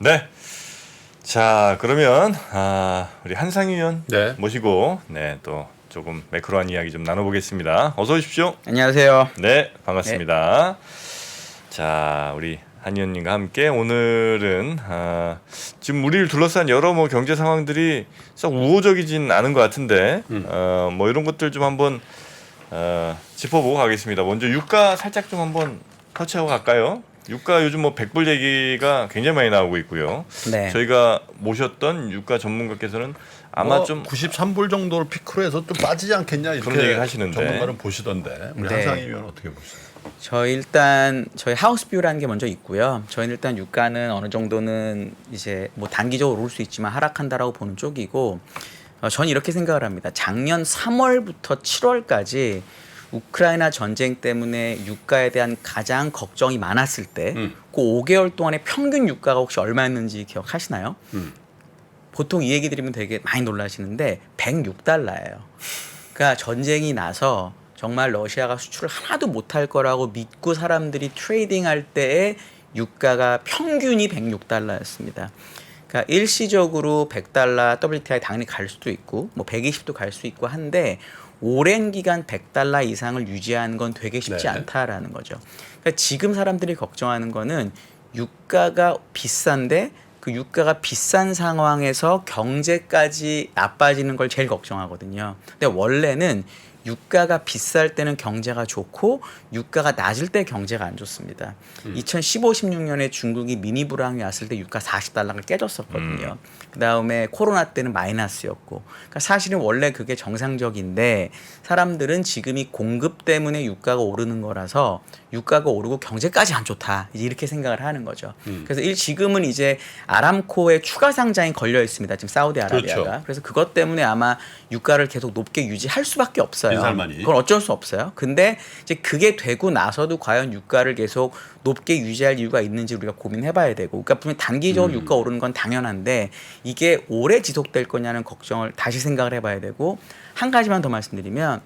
네. 자, 그러면 우리 한상희 의원 네. 모시고 또 조금 매크로한 이야기 좀 나눠보겠습니다. 어서 오십시오. 안녕하세요. 네, 반갑습니다. 자, 우리 한 의원님과 함께 오늘은 지금 우리를 둘러싼 여러 경제 상황들이 썩 우호적이진 않은 것 같은데 이런 것들 좀 한번 짚어보고 가겠습니다. 먼저 유가 살짝 좀 한번 터치하고 갈까요? 유가 요즘 100불 얘기가 굉장히 많이 나오고 있고요. 네. 저희가 모셨던 유가 전문가께서는 아마 좀 93불 정도를 피크로 해서 좀 빠지지 않겠냐 이렇게 그런 얘기를 하시는데. 전문가는 보시던데 우리 네. 한상희 의원 어떻게 보세요? 저희 하우스뷰라는 게 먼저 있고요. 저희는 일단 유가는 어느 정도는 이제 단기적으로 오를 수 있지만 하락한다라고 보는 쪽이고, 저는 이렇게 생각을 합니다. 작년 3월부터 7월까지 우크라이나 전쟁 때문에 유가에 대한 가장 걱정이 많았을 때, 그 5개월 동안의 평균 유가가 혹시 얼마였는지 기억하시나요? 보통 이 얘기 드리면 되게 많이 놀라시는데 106달러예요. 그러니까 전쟁이 나서 정말 러시아가 수출을 하나도 못할 거라고 믿고 사람들이 트레이딩할 때의 유가가 평균이 106달러였습니다. 그러니까 일시적으로 100달러 WTI 당연히 갈 수도 있고 120도 갈 수 있고 한데 오랜 기간 100달러 이상을 유지하는 건 되게 쉽지 않다라는 거죠. 그러니까 지금 사람들이 걱정하는 거는 유가가 비싼데 그 유가가 비싼 상황에서 경제까지 나빠지는 걸 제일 걱정하거든요. 근데 원래는 유가가 비쌀 때는 경제가 좋고 유가가 낮을 때 경제가 안 좋습니다. 2015, 16년에 중국이 미니 불황이 왔을 때 유가 40달러가 깨졌었거든요. 그다음에 코로나 때는 마이너스였고. 그러니까 사실은 원래 그게 정상적인데 사람들은 지금이 공급 때문에 유가가 오르는 거라서 유가가 오르고 경제까지 안 좋다. 이렇게 생각을 하는 거죠. 그래서 지금은 이제 아람코의 추가 상장이 걸려 있습니다. 지금 사우디아라비아가. 그렇죠. 그래서 그것 때문에 아마 유가를 계속 높게 유지할 수밖에 없어요. 빈살만이. 그건 어쩔 수 없어요. 근데 이제 그게 되고 나서도 과연 유가를 계속 높게 유지할 이유가 있는지 우리가 고민해봐야 되고, 그러니까 분명 단기적으로 유가 오르는 건 당연한데 이게 오래 지속될 거냐는 걱정을 다시 생각을 해봐야 되고, 한 가지만 더 말씀드리면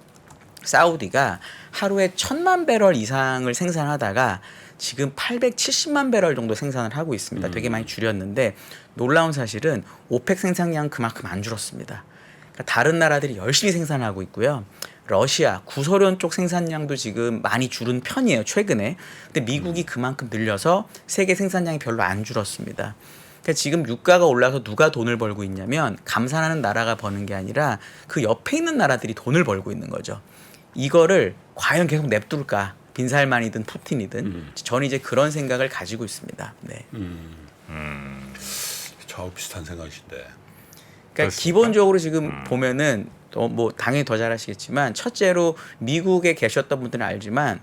사우디가 하루에 1,000만 배럴 이상을 생산하다가 지금 870만 배럴 정도 생산을 하고 있습니다. 되게 많이 줄였는데 놀라운 사실은 오펙 생산량 그만큼 안 줄었습니다. 그러니까 다른 나라들이 열심히 생산하고 있고요. 러시아, 구소련 쪽 생산량도 지금 많이 줄은 편이에요, 최근에. 근데 미국이 그만큼 늘려서 세계 생산량이 별로 안 줄었습니다. 그러니까 지금 유가가 올라서 누가 돈을 벌고 있냐면 감산하는 나라가 버는 게 아니라 그 옆에 있는 나라들이 돈을 벌고 있는 거죠. 이거를 과연 계속 냅둘까? 빈살만이든 푸틴이든 저는 이제 그런 생각을 가지고 있습니다. 네. 저하고 비슷한 생각이신데. 그러니까 그렇습니까? 기본적으로 지금 보면은 당연히 더 잘 아시겠지만 첫째로 미국에 계셨던 분들은 알지만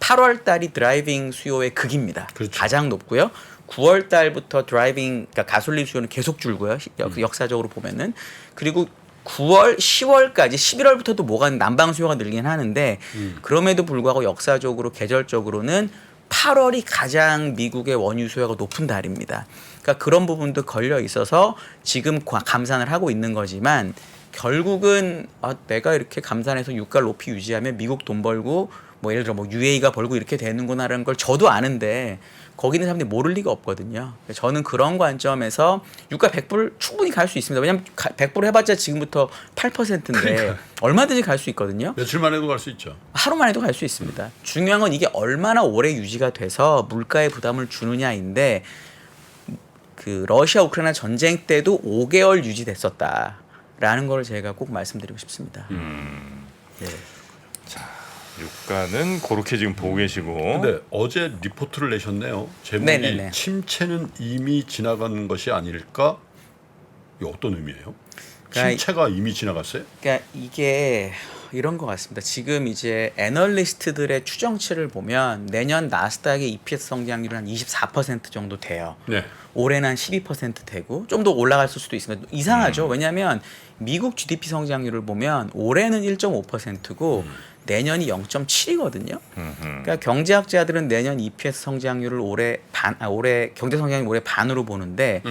8월 달이 드라이빙 수요의 극입니다. 그렇죠. 가장 높고요. 9월 달부터 그러니까 가솔린 수요는 계속 줄고요. 역사적으로 보면은. 그리고 9월, 10월까지 11월부터도 난방 수요가 늘긴 하는데 그럼에도 불구하고 역사적으로 계절적으로는 8월이 가장 미국의 원유 수요가 높은 달입니다. 그러니까 그런 부분도 걸려 있어서 지금 감산을 하고 있는 거지만 결국은 내가 이렇게 감산해서 유가를 높이 유지하면 미국 돈 벌고 예를 들어 UAE가 벌고 이렇게 되는구나라는 걸 저도 아는데 거기 있는 사람들이 모를 리가 없거든요. 저는 그런 관점에서 유가 100불 충분히 갈 수 있습니다. 왜냐하면 100불 해봤자 지금부터 8%인데 그러니까. 얼마든지 갈 수 있거든요. 며칠만 해도 갈 수 있죠. 하루만 해도 갈 수 있습니다. 중요한 건 이게 얼마나 오래 유지가 돼서 물가에 부담을 주느냐인데 그 러시아 우크라이나 전쟁 때도 5개월 유지됐었다라는 걸 제가 꼭 말씀드리고 싶습니다. 네. 유가는 그렇게 지금 보고 계시고. 근데 어제 리포트를 내셨네요. 제목이 네네네. 침체는 이미 지나간 것이 아닐까? 이게 어떤 의미예요? 그러니까 침체가 이미 지나갔어요? 그러니까 이게 이런 것 같습니다. 지금 이제 애널리스트들의 추정치를 보면 내년 나스닥의 EPS 성장률은 한 24% 정도 돼요. 네. 올해는 한 12% 되고 좀 더 올라갔을 수도 있습니다. 이상하죠. 왜냐하면 미국 GDP 성장률을 보면 올해는 1.5%고 내년이 0.7이거든요. 그러니까 경제학자들은 내년 EPS 성장률을 올해 경제 성장률 올해 반으로 보는데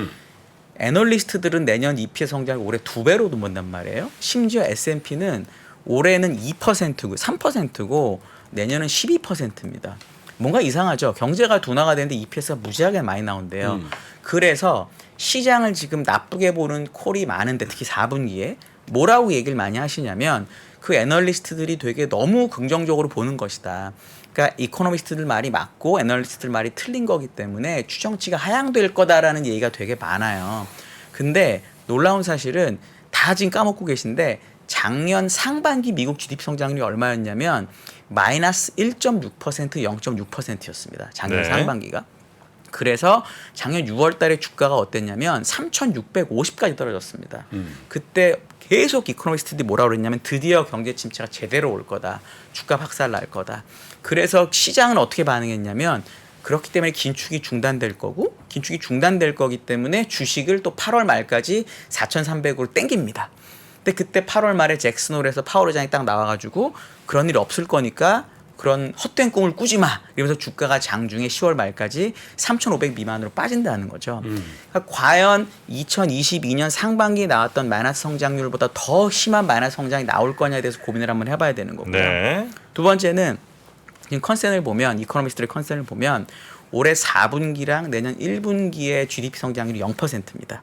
애널리스트들은 내년 EPS 성장을 올해 2배로도 본단 말이에요. 심지어 S&P는 올해는 2%고 3%고 내년은 12%입니다. 뭔가 이상하죠. 경제가 둔화가 되는데 EPS가 무지하게 많이 나온대요. 그래서 시장을 지금 나쁘게 보는 콜이 많은데 특히 4분기에 뭐라고 얘기를 많이 하시냐면 그 애널리스트들이 되게 너무 긍정적으로 보는 것이다. 그러니까 이코노미스트들 말이 맞고 애널리스트들 말이 틀린 거기 때문에 추정치가 하향될 거다라는 얘기가 되게 많아요. 근데 놀라운 사실은 다 지금 까먹고 계신데 작년 상반기 미국 GDP 성장률이 얼마였냐면 마이너스 1.6% 0.6%였습니다. 작년 네. 상반기가. 그래서 작년 6월 달에 주가가 어땠냐면 3,650까지 떨어졌습니다. 그때 계속 이코노미스트들이 뭐라고 그랬냐면 드디어 경제 침체가 제대로 올 거다. 주가 박살 날 거다. 그래서 시장은 어떻게 반응했냐면 그렇기 때문에 긴축이 중단될 거고 긴축이 중단될 거기 때문에 주식을 또 8월 말까지 4,300으로 땡깁니다. 근데 그때 8월 말에 잭슨홀에서 파월 의장이 딱 나와가지고 그런 일이 없을 거니까 그런 헛된 꿈을 꾸지 마. 이러면서 주가가 장중에 10월 말까지 3,500 미만으로 빠진다는 거죠. 그러니까 과연 2022년 상반기에 나왔던 마이너스 성장률보다 더 심한 마이너스 성장이 나올 거냐에 대해서 고민을 한번 해봐야 되는 거고요. 네. 두 번째는 지금 컨센을 보면 이코노미스트의 컨센을 보면 올해 4분기랑 내년 1분기의 GDP 성장률이 0%입니다.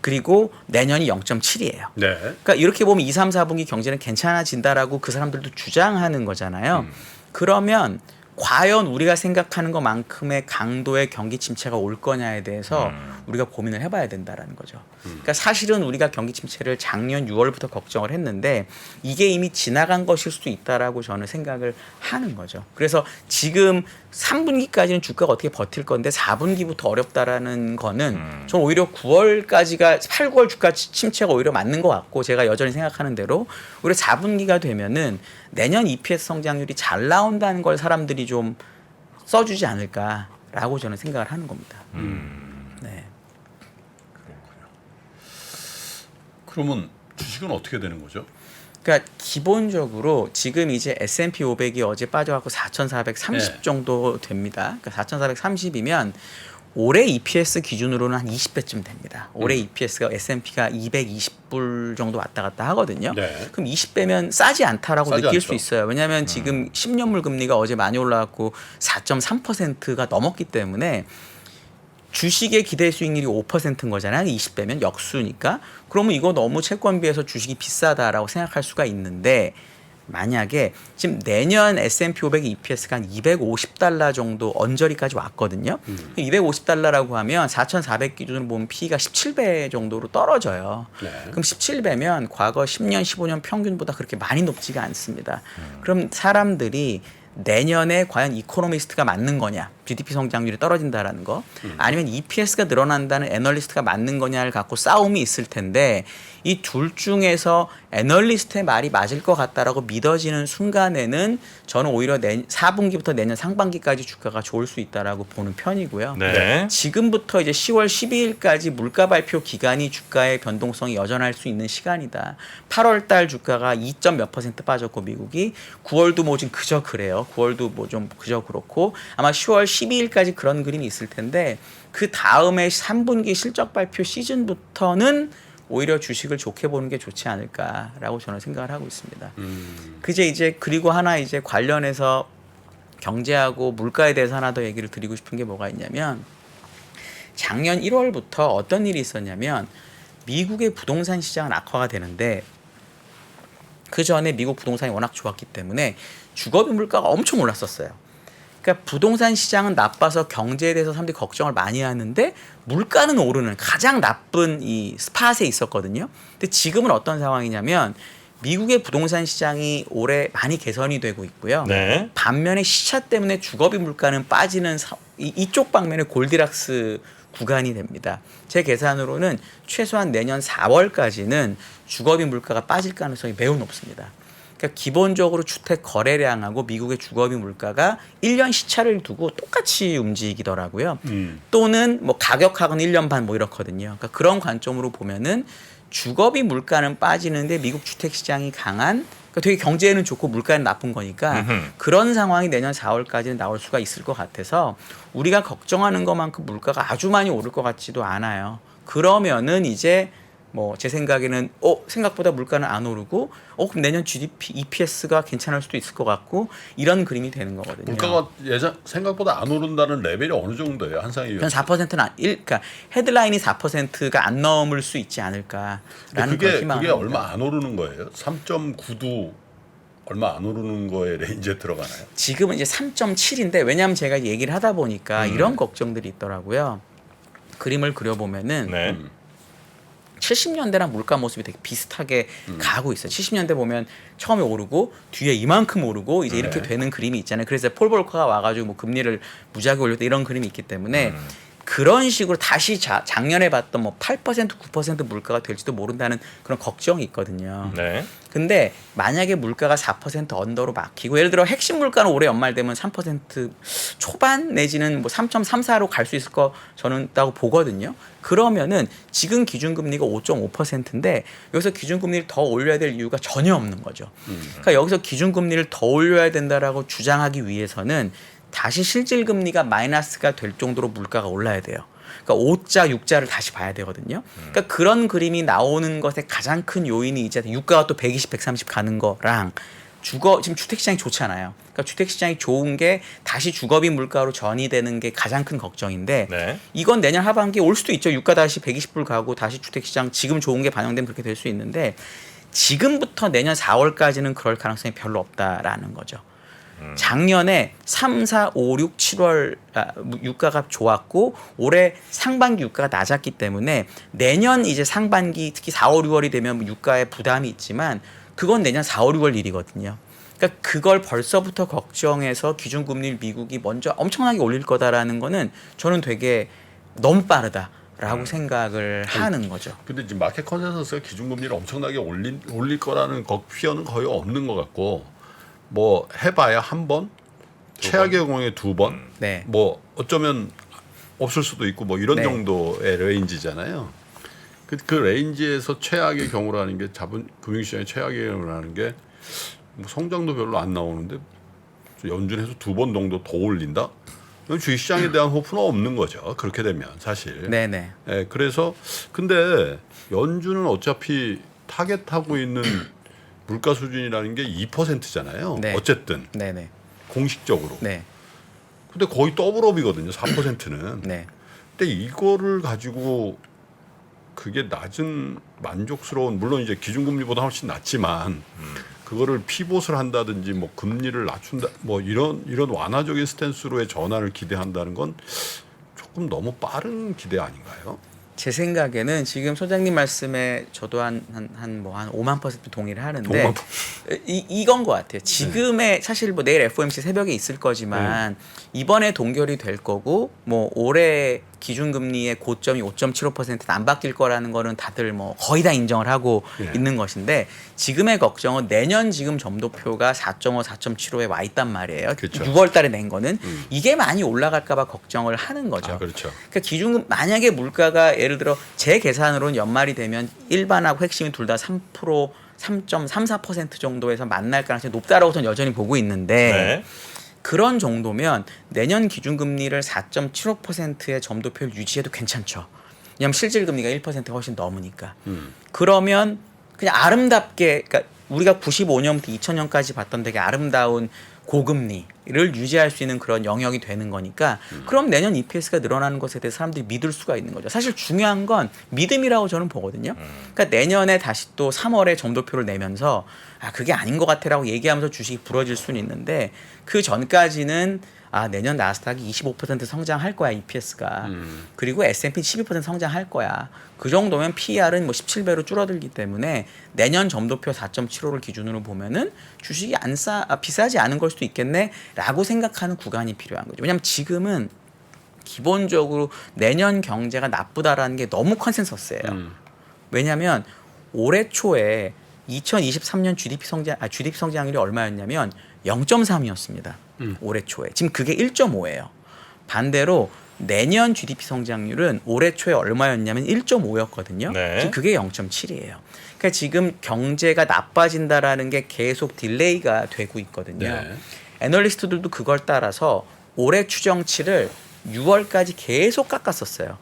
그리고 내년이 0.7이에요. 네. 그러니까 이렇게 보면 2, 3, 4분기 경제는 괜찮아진다라고 그 사람들도 주장하는 거잖아요. 그러면 과연 우리가 생각하는 것만큼의 강도의 경기 침체가 올 거냐에 대해서 우리가 고민을 해봐야 된다라는 거죠. 그러니까 사실은 우리가 경기 침체를 작년 6월부터 걱정을 했는데 이게 이미 지나간 것일 수도 있다라고 저는 생각을 하는 거죠. 그래서 지금 3분기까지는 주가가 어떻게 버틸 건데 4분기부터 어렵다라는 거는 저는 오히려 9월까지가 8, 9월 주가 침체가 오히려 맞는 것 같고 제가 여전히 생각하는 대로 오히려 4분기가 되면은 내년 EPS 성장률이 잘 나온다는 걸 사람들이 좀 써주지 않을까라고 저는 생각을 하는 겁니다. 네. 그러면 주식은 어떻게 되는 거죠? 그러니까 기본적으로 지금 이제 S&P 500이 어제 빠져갖고 4,430 네. 정도 됩니다. 그러니까 4,430이면 올해 EPS 기준으로는 한 20배쯤 됩니다. 올해 EPS가 S&P가 220불 정도 왔다 갔다 하거든요. 네. 그럼 20배면 싸지 않다라고 싸지 느낄 않죠. 수 있어요. 왜냐하면 지금 10년물 금리가 어제 많이 올라왔고 4.3%가 넘었기 때문에 주식의 기대 수익률이 5%인 거잖아요. 20배면 역수니까. 그러면 이거 너무 채권비에서 주식이 비싸다라고 생각할 수가 있는데 만약에 지금 내년 S&P 500 EPS가 한 250달러 정도 언저리까지 왔거든요. 250달러라고 하면 4,400 기준으로 보면 P가 17배 정도로 떨어져요. 네. 그럼 17배면 과거 10년, 15년 평균보다 그렇게 많이 높지가 않습니다. 그럼 사람들이 내년에 과연 이코노미스트가 맞는 거냐, GDP 성장률이 떨어진다라는 거, 아니면 EPS가 늘어난다는 애널리스트가 맞는 거냐를 갖고 싸움이 있을 텐데 이 둘 중에서 애널리스트의 말이 맞을 것 같다라고 믿어지는 순간에는 저는 오히려 4분기부터 내년 상반기까지 주가가 좋을 수 있다라고 보는 편이고요. 네. 지금부터 이제 10월 12일까지 물가 발표 기간이 주가의 변동성이 여전할 수 있는 시간이다. 8월 달 주가가 2.몇% 빠졌고 미국이 9월도 뭐 지금 그저 그래요. 9월도 뭐 좀 그저 그렇고 아마 10월 12일까지 그런 그림이 있을 텐데 그 다음에 3분기 실적 발표 시즌부터는 오히려 주식을 좋게 보는 게 좋지 않을까라고 저는 생각을 하고 있습니다. 그제 이제 그리고 하나 이제 관련해서 경제하고 물가에 대해서 하나 더 얘기를 드리고 싶은 게 뭐가 있냐면 작년 1월부터 어떤 일이 있었냐면 미국의 부동산 시장은 악화가 되는데 그 전에 미국 부동산이 워낙 좋았기 때문에 주거비 물가가 엄청 올랐었어요. 그러니까 부동산 시장은 나빠서 경제에 대해서 사람들이 걱정을 많이 하는데 물가는 오르는 가장 나쁜 이 스팟에 있었거든요. 근데 지금은 어떤 상황이냐면 미국의 부동산 시장이 올해 많이 개선이 되고 있고요. 네. 반면에 시차 때문에 주거비 물가는 빠지는 이쪽 방면의 골디락스 구간이 됩니다. 제 계산으로는 최소한 내년 4월까지는 주거비 물가가 빠질 가능성이 매우 높습니다. 그러니까 기본적으로 주택 거래량하고 미국의 주거비 물가가 1년 시차를 두고 똑같이 움직이더라고요. 또는 뭐 가격하고는 1년 반 뭐 이렇거든요. 그러니까 그런 관점으로 보면은 주거비 물가는 빠지는데 미국 주택 시장이 강한 그러니까 되게 경제에는 좋고 물가는 나쁜 거니까 그런 상황이 내년 4월까지는 나올 수가 있을 것 같아서 우리가 걱정하는 것만큼 물가가 아주 많이 오를 것 같지도 않아요. 그러면은 이제 뭐 제 생각에는 생각보다 물가는 안 오르고 그럼 내년 GDP, EPS가 괜찮을 수도 있을 것 같고 이런 그림이 되는 거거든요. 물가가 예전 생각보다 안 오른다는 레벨이 어느 정도예요, 한상희 전 위원? 4%는 그러니까 헤드라인이 4%가 안 넘을 수 있지 않을까라는 걸 그게 희망합니다. 얼마 안 오르는 거예요? 3.9도 얼마 안 오르는 거에 레인지에 들어가나요? 지금은 이제 3.7인데 왜냐하면 제가 얘기를 하다 보니까 이런 걱정들이 있더라고요. 그림을 그려보면은 네. 70년대랑 물가 모습이 되게 비슷하게 가고 있어요. 70년대 보면 처음에 오르고 뒤에 이만큼 오르고 이제 이렇게 네. 되는 그림이 있잖아요. 그래서 폴 볼커가 와가지고 뭐 금리를 무지하게 올렸다 이런 그림이 있기 때문에 그런 식으로 다시 작년에 봤던 뭐 8% 9% 물가가 될지도 모른다는 그런 걱정이 있거든요. 네. 근데 만약에 물가가 4% 언더로 막히고 예를 들어 핵심 물가는 올해 연말 되면 3% 초반 내지는 뭐 3.34로 갈 수 있을 거 저는 있다고 보거든요. 그러면은 지금 기준금리가 5.5%인데 여기서 기준금리를 더 올려야 될 이유가 전혀 없는 거죠. 그러니까 여기서 기준금리를 더 올려야 된다라고 주장하기 위해서는 다시 실질금리가 마이너스가 될 정도로 물가가 올라야 돼요. 그러니까 5자, 6자를 다시 봐야 되거든요. 그러니까 그런 그림이 나오는 것의 가장 큰 요인이 이제 유가가 또 120, 130 가는 거랑 지금 주택시장이 좋잖아요. 그러니까 주택시장이 좋은 게 다시 주거비 물가로 전이되는 게 가장 큰 걱정인데 네. 이건 내년 하반기에 올 수도 있죠. 유가 다시 120불 가고 다시 주택시장 지금 좋은 게 반영되면 그렇게 될 수 있는데 지금부터 내년 4월까지는 그럴 가능성이 별로 없다라는 거죠. 작년에 3, 4, 5, 6, 7월 유가가 좋았고 올해 상반기 유가가 낮았기 때문에 내년 이제 상반기 특히 4, 5, 6월이 되면 유가에 부담이 있지만 그건 내년 4, 5, 6월 일이거든요. 그러니까 그걸 벌써부터 걱정해서 기준금리를 미국이 먼저 엄청나게 올릴 거다라는 거는 저는 되게 너무 빠르다라고 생각을 하는 거죠. 근데 지금 마켓 컨센서스가 기준금리를 엄청나게 올릴 거라는 피어는 거의 없는 것 같고 뭐 해봐야 한 번, 최악의 경우에 두 번, 네. 뭐 어쩌면 없을 수도 있고 뭐 이런 네. 정도의 레인지잖아요. 그 레인지에서 최악의 경우라는 게 금융시장의 최악의 경우라는 게 뭐 성장도 별로 안 나오는데 연준에서 두 번 정도 더 올린다? 그럼 주식시장에 대한 호프는 없는 거죠. 그렇게 되면 사실. 네네. 예, 그래서 근데 연준은 어차피 타겟하고 있는 물가 수준이라는 게 2%잖아요. 네. 어쨌든 네네. 공식적으로. 네. 근데 거의 더블업이거든요. 4%는. 네. 근데 이거를 가지고 그게 낮은 만족스러운 물론 이제 기준금리보다 훨씬 낮지만 그거를 피봇을 한다든지 뭐 금리를 낮춘다 뭐 이런 완화적인 스탠스로의 전환을 기대한다는 건 조금 너무 빠른 기대 아닌가요? 제 생각에는 지금 소장님 말씀에 저도 한 5만% 동의를 하는데 5만%. 이건 것 같아요. 지금의 사실 뭐 내일 FOMC 새벽에 있을 거지만 이번에 동결이 될 거고 뭐 올해 기준금리의 고점이 5.75%는 안 바뀔 거라는 거는 다들 뭐 거의 다 인정을 하고 네. 있는 것인데 지금의 걱정은 내년 지금 점도표가 4.5, 4.75에 와 있단 말이에요. 그렇죠. 6월 달에 낸 거는 이게 많이 올라갈까 봐 걱정을 하는 거죠. 아, 그렇죠. 그러니까 기준금 만약에 물가가 예를 들어 제 계산으로는 연말이 되면 일반하고 핵심이 둘 다 3%, 3.34% 정도에서 만날 가능성이 높다라고 저는 여전히 보고 있는데 네. 그런 정도면 내년 기준금리를 4.75%의 점도표를 유지해도 괜찮죠. 왜냐하면 실질금리가 1%가 훨씬 넘으니까. 그러면 그냥 아름답게 그러니까 우리가 95년부터 2000년까지 봤던 되게 아름다운 고금리를 유지할 수 있는 그런 영역이 되는 거니까 그럼 내년 EPS가 늘어나는 것에 대해 사람들이 믿을 수가 있는 거죠. 사실 중요한 건 믿음이라고 저는 보거든요. 그러니까 내년에 다시 또 3월에 점도표를 내면서 그게 아닌 것 같아라고 얘기하면서 주식이 부러질 수는 있는데 그 전까지는 내년 나스닥이 25% 성장할 거야 EPS가. 그리고 S&P 12% 성장할 거야. 그 정도면 PER은 뭐 17배로 줄어들기 때문에 내년 점도표 4.75를 기준으로 보면은 주식이 비싸지 않은 걸 수도 있겠네라고 생각하는 구간이 필요한 거죠. 왜냐하면 지금은 기본적으로 내년 경제가 나쁘다라는 게 너무 컨센서스예요. 왜냐하면 올해 초에 2023년 GDP 성장률이 얼마였냐면 0.3이었습니다. 올해 초에. 지금 그게 1.5예요. 반대로 내년 GDP 성장률은 올해 초에 얼마였냐면 1.5였거든요. 네. 지금 그게 0.7이에요. 그러니까 지금 경제가 나빠진다라는 게 계속 딜레이가 되고 있거든요. 네. 애널리스트들도 그걸 따라서 올해 추정치를 6월까지 계속 깎았었어요.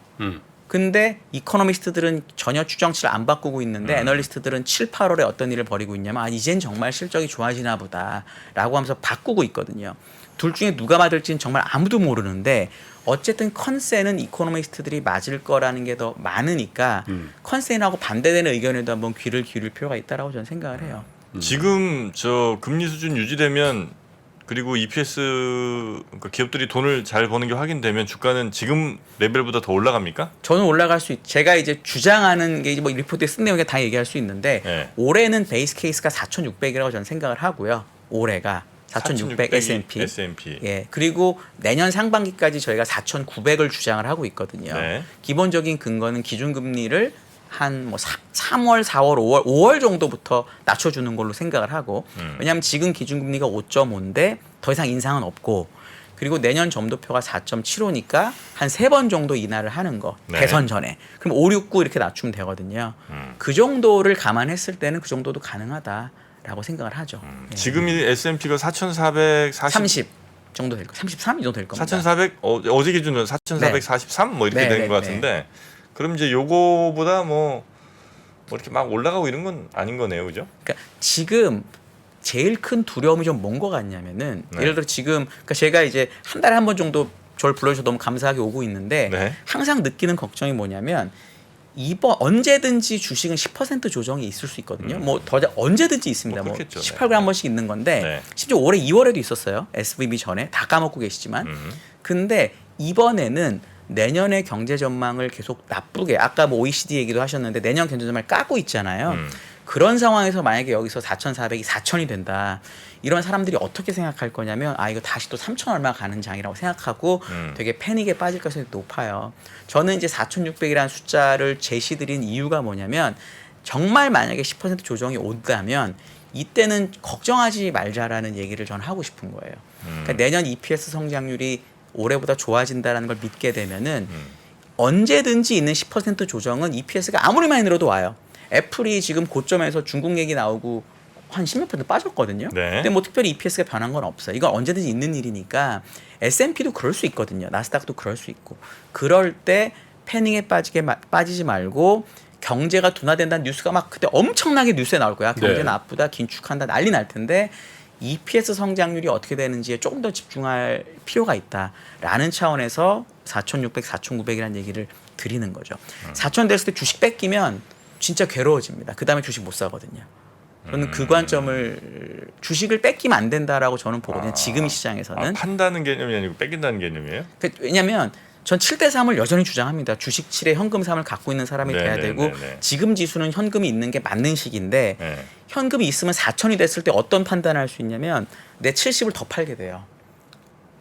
근데 이코노미스트들은 전혀 추정치를 안 바꾸고 있는데 애널리스트들은 7, 8월에 어떤 일을 벌이고 있냐면 아, 이젠 정말 실적이 좋아지나 보다라고 하면서 바꾸고 있거든요. 둘 중에 누가 맞을지는 정말 아무도 모르는데 어쨌든 컨센은 이코노미스트들이 맞을 거라는 게 더 많으니까 컨센하고 반대되는 의견에도 한번 귀를 기울일 필요가 있다라고 저는 생각을 해요. 지금 저 금리 수준 유지되면 그리고 EPS 그러니까 기업들이 돈을 잘 버는 게 확인되면 주가는 지금 레벨보다 더 올라갑니까? 저는 올라갈 수 있. 제가 이제 주장하는 게 뭐 리포트에 쓴 내용에 다 얘기할 수 있는데 네. 올해는 베이스 케이스가 4,600이라고 저는 생각을 하고요. 올해가 4,600 S&P. S&P. 예. 그리고 내년 상반기까지 저희가 4,900을 주장을 하고 있거든요. 네. 기본적인 근거는 기준금리를 한 뭐 3월, 4월, 5월 정도부터 낮춰주는 걸로 생각을 하고 왜냐하면 지금 기준금리가 5.5인데 더 이상 인상은 없고 그리고 내년 점도표가 4.75니까 한 3번 정도 인하를 하는 거 네. 대선 전에 그럼 5, 6, 9 이렇게 낮추면 되거든요. 그 정도를 감안했을 때는 그 정도도 가능하다라고 생각을 하죠. 예. 지금 이 S&P가 4,440 30 정도 될 거, 33 이 정도 될 겁니다. 4,400 어제 기준으로 4,443 뭐 이렇게 네, 되는 네, 것 같은데 그럼 이제 요거보다 뭐 이렇게 막 올라가고 이런 건 아닌 거네요, 그죠? 그러니까 지금 제일 큰 두려움이 좀 뭔 것 같냐면은 네. 예를 들어 지금 그러니까 제가 이제 한 달에 한 번 정도 저를 불러주셔서 너무 감사하게 오고 있는데 네. 항상 느끼는 걱정이 뭐냐면 이번 언제든지 주식은 10% 조정이 있을 수 있거든요. 뭐 더 언제든지 있습니다. 뭐 뭐 그렇겠죠. 18분에 한 번씩 있는 건데 네. 심지어 올해 2월에도 있었어요. SVB 전에 다 까먹고 계시지만 근데 이번에는 내년의 경제 전망을 계속 나쁘게 아까 뭐 OECD 얘기도 하셨는데 내년 경제 전망을 까고 있잖아요. 그런 상황에서 만약에 여기서 4,400이 4,000이 된다. 이런 사람들이 어떻게 생각할 거냐면 아 이거 다시 또 3,000 얼마 가는 장이라고 생각하고 되게 패닉에 빠질 가능성이 높아요. 저는 이제 4,600이라는 숫자를 제시드린 이유가 뭐냐면 정말 만약에 10% 조정이 온다면 이때는 걱정하지 말자라는 얘기를 저는 하고 싶은 거예요. 그러니까 내년 EPS 성장률이 올해보다 좋아진다라는 걸 믿게 되면은 언제든지 있는 10% 조정은 EPS가 아무리 많이 늘어도 와요. 애플이 지금 고점에서 중국 얘기 나오고 한 10몇% 빠졌거든요. 네. 근데 뭐 특별히 EPS가 변한 건 없어요. 이건 언제든지 있는 일이니까 S&P도 그럴 수 있거든요. 나스닥도 그럴 수 있고. 그럴 때 패닉에 빠지지 말고 경제가 둔화된다는 뉴스가 막 그때 엄청나게 뉴스에 나올 거야. 경제 네. 나쁘다, 긴축한다, 난리 날 텐데 EPS 성장률이 어떻게 되는지에 조금 더 집중할 필요가 있다라는 차원에서 4,600, 4,900이라는 얘기를 드리는 거죠. 4,000 됐을 때 주식 뺏기면 진짜 괴로워집니다. 그 다음에 주식 못 사거든요. 저는 그 관점을 주식을 뺏기면 안 된다라고 저는 보거든요. 지금 시장에서는. 판다는 개념이 아니고 뺏긴다는 개념이에요? 왜냐하면 전 7대 3을 여전히 주장합니다. 주식 7에 현금 3을 갖고 있는 사람이 돼야 되고 지금 지수는 현금이 있는 게 맞는 시기인데 네. 현금이 있으면 4,000이 됐을 때 어떤 판단을 할 수 있냐면 내 70을 더 팔게 돼요.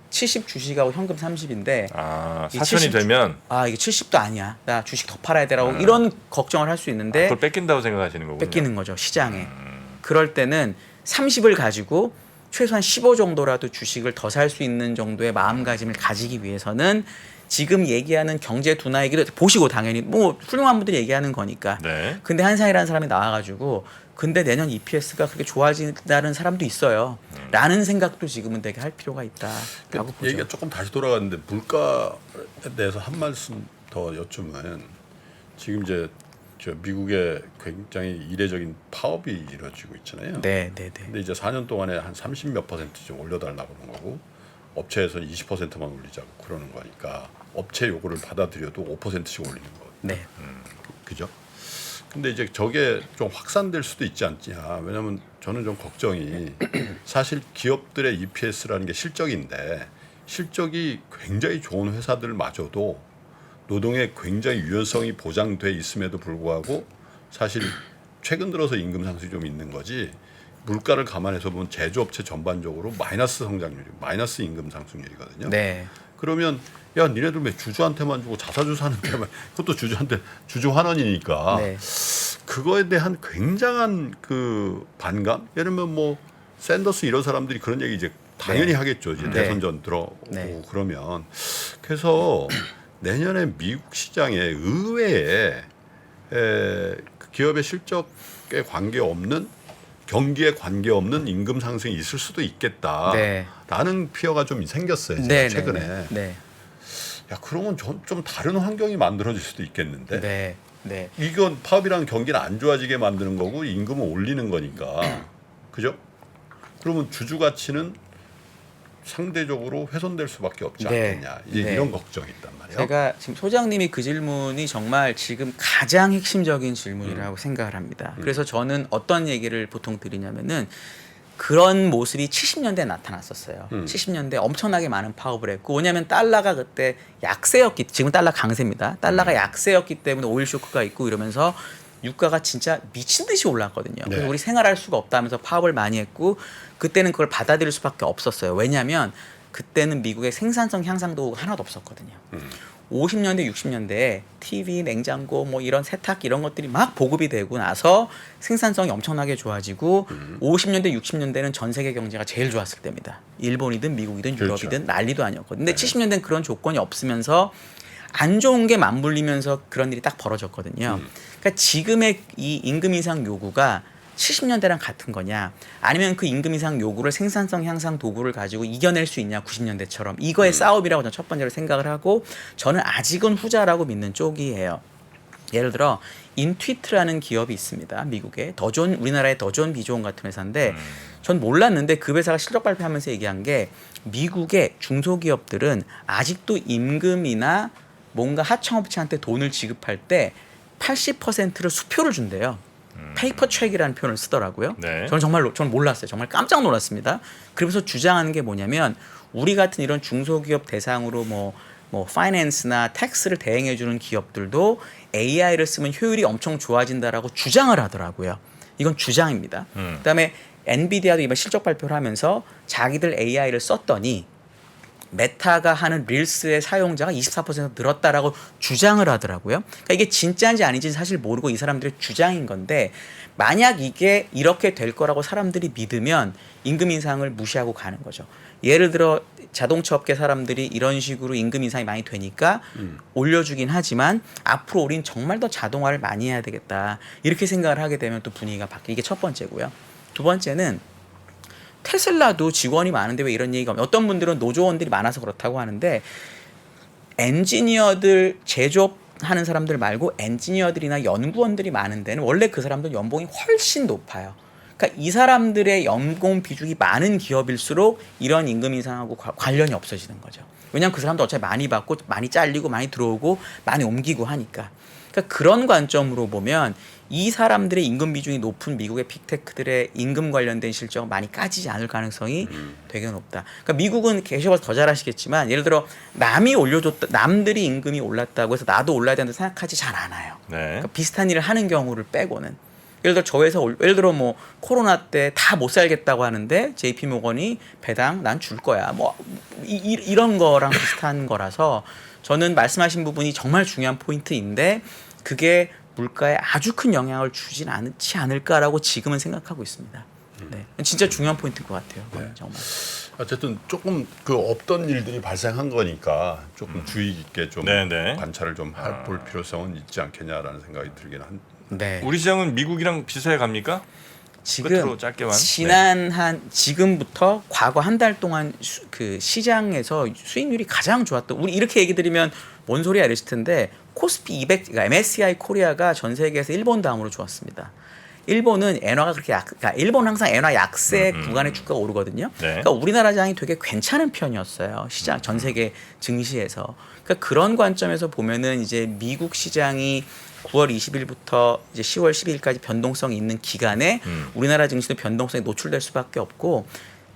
70 주식하고 현금 30인데 아, 이 4,000이 70 되면 아 이게 70도 아니야. 나 주식 더 팔아야 되라고 이런 걱정을 할 수 있는데 그걸 뺏긴다고 생각하시는 거군요. 뺏기는 거죠 시장에. 그럴 때는 30을 가지고 최소한 15 정도라도 주식을 더 살 수 있는 정도의 마음가짐을 가지기 위해서는 지금 얘기하는 경제 둔화 얘기도 보시고 당연히 뭐 훌륭한 분들이 얘기하는 거니까. 네. 근데 한상이라는 사람이 나와가지고 근데 내년 EPS가 그렇게 좋아진다는 사람도 있어요. 라는 생각도 지금은 되게 할 필요가 있다라고 보죠. 얘기가 조금 다시 돌아갔는데 물가에 대해서 한 말씀 더 여쭈면 지금 이제 저 미국에 굉장히 이례적인 파업이 이루어지고 있잖아요. 네, 네, 네. 근데 이제 4년 동안에 한 30몇 % 좀 올려달라고 그러는 거고 업체에서는 20%만 올리자고 그러는 거니까 업체 요구를 받아들여도 5%씩 올리는 거. 네. 그죠? 근데 이제 저게 좀 확산될 수도 있지 않냐. 왜냐하면 저는 좀 걱정이 사실 기업들의 EPS라는 게 실적인데 실적이 굉장히 좋은 회사들마저도 노동의 굉장히 유연성이 보장돼 있음에도 불구하고 사실 최근 들어서 임금 상승이 좀 있는 거지 물가를 감안해서 보면 제조업체 전반적으로 마이너스 성장률이 마이너스 임금 상승률이거든요. 네. 그러면 야 니네들 왜 주주한테만 주고 자사주 사는데만 그것도 주주한테 주주 환원이니까 네. 그거에 대한 굉장한 그 반감. 예를 들면 뭐 샌더스 이런 사람들이 그런 얘기 이제 당연히 네. 하겠죠. 이제 네. 대선전 들어오고 네. 그러면 그래서 내년에 미국 시장에 의외에 그 기업의 실적에 관계없는 경기에 관계없는 임금 상승이 있을 수도 있겠다라는 네. 피어가 좀 생겼어요. 네, 최근에. 네, 네. 야 그러면 좀 다른 환경이 만들어질 수도 있겠는데. 네. 네. 이건 파업이라는 경기는 안 좋아지게 만드는 거고 임금을 올리는 거니까 그죠? 그러면 주주 가치는 상대적으로 훼손될 수밖에 없지 네. 않겠냐 이제 네. 이런 걱정이 있단 말이에요. 제가 지금 소장님이 그 질문이 정말 지금 가장 핵심적인 질문이라고 생각을 합니다. 그래서 저는 어떤 얘기를 보통 드리냐면은 그런 모습이 70년대에 나타났었어요. 70년대 엄청나게 많은 파업을 했고 왜냐하면 달러가 그때 약세였기 지금 달러 강세입니다. 달러가 약세였기 때문에 오일 쇼크가 있고 이러면서 유가가 진짜 미친 듯이 올랐거든요. 그래서 네. 우리 생활할 수가 없다면서 파업을 많이 했고 그때는 그걸 받아들일 수밖에 없었어요. 왜냐하면 그때는 미국의 생산성 향상도가 하나도 없었거든요. 50년대, 60년대에 TV, 냉장고, 뭐 이런 세탁기 이런 것들이 막 보급이 되고 나서 생산성이 엄청나게 좋아지고 50년대, 60년대는 전 세계 경제가 제일 좋았을 때입니다. 일본이든 미국이든 그렇죠. 유럽이든 난리도 아니었거든요. 근데 70년대는 그런 조건이 없으면서 안 좋은 게 맞물리면서 그런 일이 딱 벌어졌거든요. 그러니까 지금의 이 임금 인상 요구가 70년대랑 같은 거냐 아니면 그 임금 인상 요구를 생산성 향상 도구를 가지고 이겨낼 수 있냐 90년대처럼 이거의 싸움이라고 저는 첫 번째로 생각을 하고 저는 아직은 후자라고 믿는 쪽이에요. 예를 들어 인트위트라는 기업이 있습니다. 미국에 더존 우리나라의 더존 비조원 같은 회사인데 전 몰랐는데 그 회사가 실적 발표하면서 얘기한 게 미국의 중소기업들은 아직도 임금이나 뭔가 하청업체한테 돈을 지급할 때 80%를 수표를 준대요. 페이퍼 트랙이라는 표현을 쓰더라고요. 네. 저는 몰랐어요. 정말 깜짝 놀랐습니다. 그러면서 주장하는 게 뭐냐면 우리 같은 이런 중소기업 대상으로 뭐 파이낸스나 텍스를 대행해 주는 기업들도 AI를 쓰면 효율이 엄청 좋아진다라고 주장을 하더라고요. 이건 주장입니다. 그다음에 엔비디아도 이번 실적 발표를 하면서 자기들 AI를 썼더니 메타가 하는 릴스의 사용자가 24% 늘었다라고 주장을 하더라고요. 그러니까 이게 진짜인지 아닌지 사실 모르고 이 사람들의 주장인 건데 만약 이게 이렇게 될 거라고 사람들이 믿으면 임금 인상을 무시하고 가는 거죠. 예를 들어 자동차 업계 사람들이 이런 식으로 임금 인상이 많이 되니까 올려주긴 하지만 앞으로 우린 정말 더 자동화를 많이 해야 되겠다. 이렇게 생각을 하게 되면 또 분위기가 바뀌게 이게 첫 번째고요. 두 번째는 테슬라도 직원이 많은데 왜 이런 얘기가 어떤 분들은 노조원들이 많아서 그렇다고 하는데 엔지니어들 제조하는 사람들 말고 엔지니어들이나 연구원들이 많은 데는 원래 그 사람들 연봉이 훨씬 높아요. 그러니까 이 사람들의 연봉 비중이 많은 기업일수록 이런 임금 인상하고 관련이 없어지는 거죠. 왜냐하면 그 사람도 어차피 많이 받고 많이 잘리고 많이 들어오고 많이 옮기고 하니까. 그러니까 그런 관점으로 보면 이 사람들의 임금 비중이 높은 미국의 빅테크들의 임금 관련된 실적 많이 까지지 않을 가능성이 되게 높다. 그러니까 미국은 계셔서 더 잘하시겠지만 예를 들어 남들이 임금이 올랐다고 해서 나도 올라야 된다고 생각하지 잘 않아요. 네. 그러니까 비슷한 일을 하는 경우를 빼고는 예를 들어 저 회사 예를 들어 뭐 코로나 때 다 못 살겠다고 하는데 JP 모건이 배당 난 줄 거야. 뭐 이런 거랑 비슷한 거라서 저는 말씀하신 부분이 정말 중요한 포인트인데 그게 물가에 아주 큰 영향을 주진 않지 않을까라고 지금은 생각하고 있습니다. 네, 진짜 중요한 포인트인 것 같아요. 네. 정말. 어쨌든 조금 그 없던 일들이 발생한 거니까 조금 주의 깊게 좀 네네. 관찰을 좀 볼 필요성은 있지 않겠냐라는 생각이 들긴 한. 네. 우리 시장은 미국이랑 비슷하게 갑니까? 지금 끝으로 짧게만. 지금부터 과거 한 달 동안 그 시장에서 수익률이 가장 좋았던 우리 이렇게 얘기 드리면 뭔 소리야 이러실 텐데 코스피 200 그러니까 MSCI 코리아가 전 세계에서 일본 다음으로 좋았습니다. 일본은 엔화가 그렇게 그러니까 일본은 항상 엔화 약세 구간의 주가가 오르거든요. 네. 그러니까 우리나라 장이 되게 괜찮은 편이었어요. 시장 전 세계 증시에서. 그러니까 그런 관점에서 보면은 이제 미국 시장이 9월 20일부터 이제 10월 12일까지 변동성이 있는 기간에 우리나라 증시도 변동성에 노출될 수밖에 없고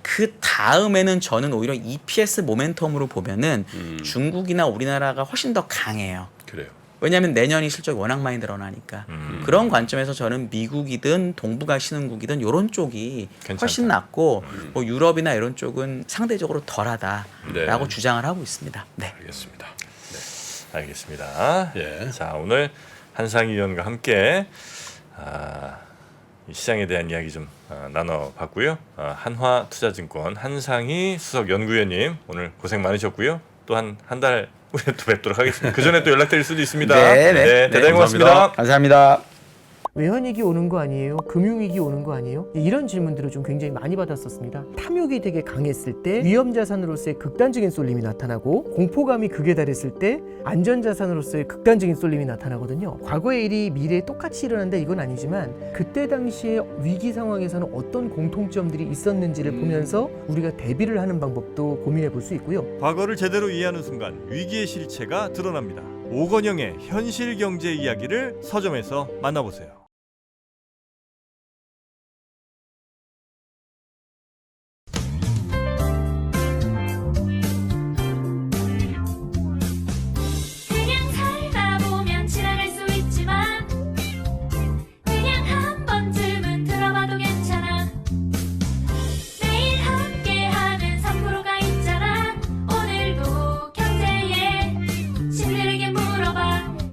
그 다음에는 저는 오히려 EPS 모멘텀으로 보면은 중국이나 우리나라가 훨씬 더 강해요. 그래요. 왜냐하면 내년이 실적이 워낙 많이 늘어나니까 그런 관점에서 저는 미국이든 동북아시아국이든 이런 쪽이 괜찮다. 훨씬 낫고 뭐 유럽이나 이런 쪽은 상대적으로 덜하다라고 네. 주장을 하고 있습니다. 네. 알겠습니다. 알겠습니다. 예. 자 오늘 한상희 의원과 함께 이 시장에 대한 이야기 좀 나눠봤고요. 한화투자증권 한상희 수석 연구위원님 오늘 고생 많으셨고요. 또 한 달 후에 또 뵙도록 하겠습니다. 그 전에 또 연락드릴 수도 있습니다. 네, 네. 대단히 네, 고맙습니다. 감사합니다. 외환위기 오는 거 아니에요? 금융위기 오는 거 아니에요? 이런 질문들을 좀 굉장히 많이 받았었습니다. 탐욕이 되게 강했을 때 위험자산으로서의 극단적인 쏠림이 나타나고 공포감이 극에 달했을 때 안전자산으로서의 극단적인 쏠림이 나타나거든요. 과거의 일이 미래에 똑같이 일어난다 이건 아니지만 그때 당시에 위기 상황에서는 어떤 공통점들이 있었는지를 보면서 우리가 대비를 하는 방법도 고민해 볼 수 있고요. 과거를 제대로 이해하는 순간 위기의 실체가 드러납니다. 오건영의 현실 경제 이야기를 서점에서 만나보세요.